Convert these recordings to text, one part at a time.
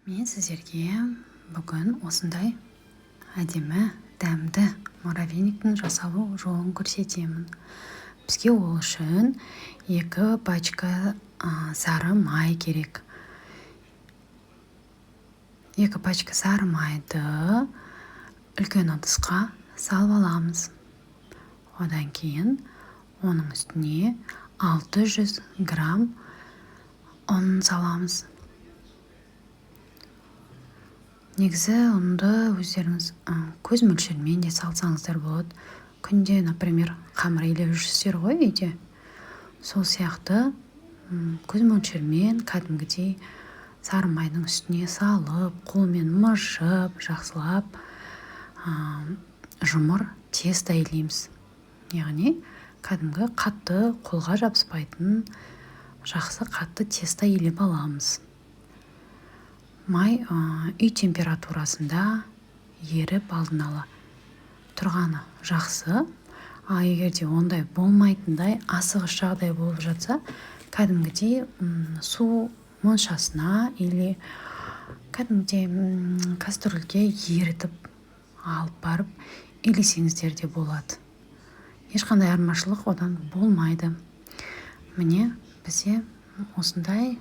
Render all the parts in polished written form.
Мен сіздерге бүгін осындай әдемі, дәмді муравейниктің жасалу жолын көрсетемін. Бізге ол үшін 2 пачка сары май керек. 2 пачка сары майды үлкен ыдысқа салып аламыз. Одан кейін оның үстіне 600 грамм ұн саламыз. Негізі ұнды өздеріңіз көз мөлшерімен де салсаңыздар болады. Күнде, например, қамыр илеп жүрсіздер ғой үйде. Сол сияқты көз мөлшерімен кәдімгідей сары майдың үстіне салып, қолмен мыжып, жақсылап жұмыр тесто илейміз. Яғни кәдімгі қатты, қолға жабыспайтын жақсы қатты тесто илеп аламыз. Май үй температурасында еріп алдын ала тұрғаны жақсы. Егерде ондай болмайтындай асығыс жағдай болып жатса, кәдімгідей су моншасына или кәдімгідей кастрюльге ерітіп алып барып илесеңіздер де болады. Ешқандай айырмашылық одан болмайды. Міне бізде осындай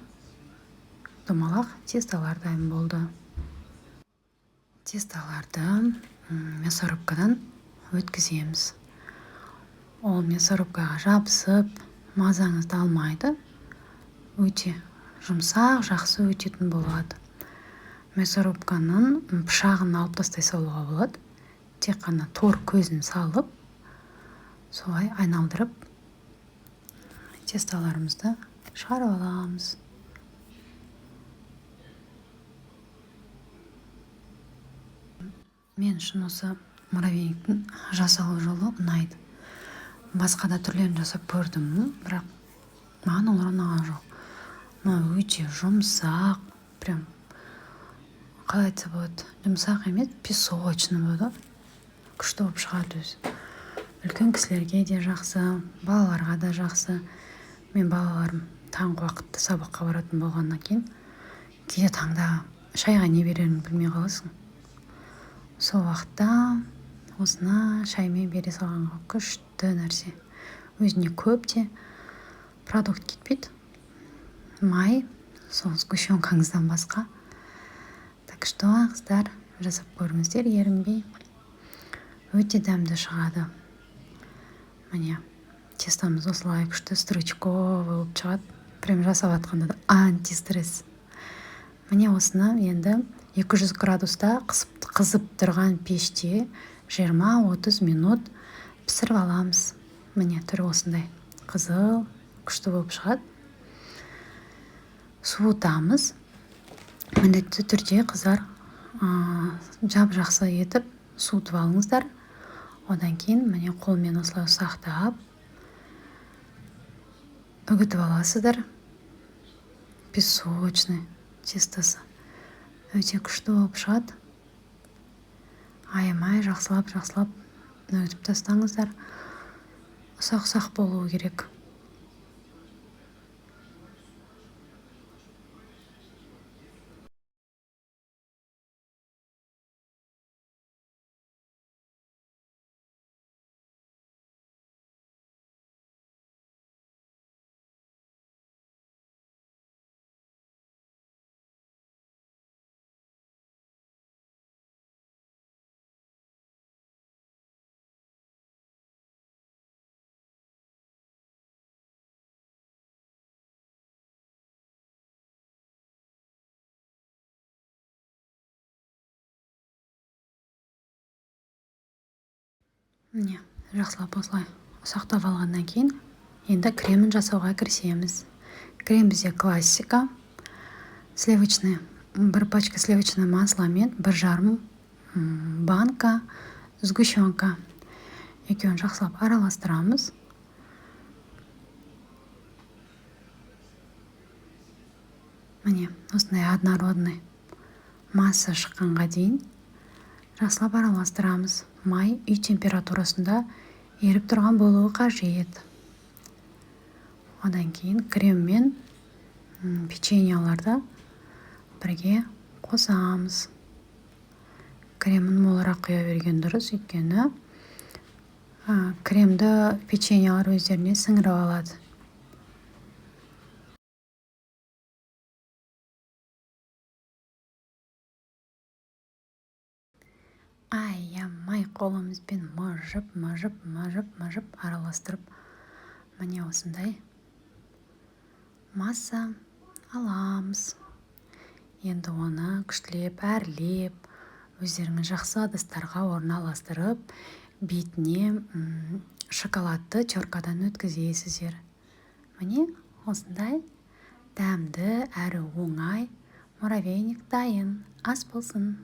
домалақ тесталар дайын болды. Тесталарды мясорубкадан өткіземіз. Ол мясорубкаға жабысып, мазаңызды алмайды. Өте жұмсақ, жақсы өтетін болады. Мясорубканың пышағын алып тастай салуға болады. Тек қана тор көзін салып, солай айналдырып тесталарымызды шығарып аламыз. Мен үшін осы муравейниктің жасалу жолы ұнайды. Басқа да түрлерін жасап көрдім, бірақ маған олар ұнаған жоқ. Өте жұмсақ, прям қалай айтса болады, жұмсақ емес, песочный болады. Күшті болып шығады өзі. Үлкен кісілерге де жақсы, балаларға да жақсы. Мен балаларым таңғы уақытта сабаққа баратын болғаннан кейін, кейде таңда шайға не берерін білмей қаласың. Сол уақытта осыны шаймен бере салғанға күшті нәрсе. Өзіне көп те продукт кетпейді. Май, сол сгущенкаңыздан басқа. Так что, қыздар, жасап көріңіздер ерінбей. Өте дәмді шығады. Міне, тестамыз осылай күшті стручковый болып шығады. Прям жасап атқанда да антистресс. Міне осыны енді 200 градуста қызып тұрған пеште 20-30 минут пісіріп аламыз. Міне түрі осындай қызыл, күшті болып шығады. Суытамыз. Міндетті түрде қыздар жап-жақсы етіп суытып алыңыздар. Одан кейін міне қолмен осылай ұсақтап үгітіп аласыздар. Песочный тестосы. Өте күшті болып шығады. Аямай жақсылап үгітіп тастаңыздар. Ұсақ-ұсақ болуы керек. Міне, жақсылап осылай ұсақтап алғаннан кейін, енді кремін жасауға кірісеміз. Крем бізде классика. Сливочный, 1 пачка сливочное масло мен 1,5 банка сгущенка. Екеуін жақсылап араластырамыз. Міне, осындай однородный масса шыққанға дейін жақсылап араластырамыз. Май үй температурасында еріп тұрған болуы қажет. Одан кейін крем мен печеньяларды бірге қосамыз. Кремін молырақ құя берген дұрыс, өйткені кремді печеньелер өздеріне сіңіріп алады. Аямай қолымызбен мыжып араластырып, міне осындай масса аламыз. Енді оны күштілеп, әрлеп, өздеріңіз жақсы ыдыстарға орналастырып, бетіне шоколадты теркадан өткізесіздер. Міне осындай дәмді әрі оңай муравейник дайын. Ас болсын!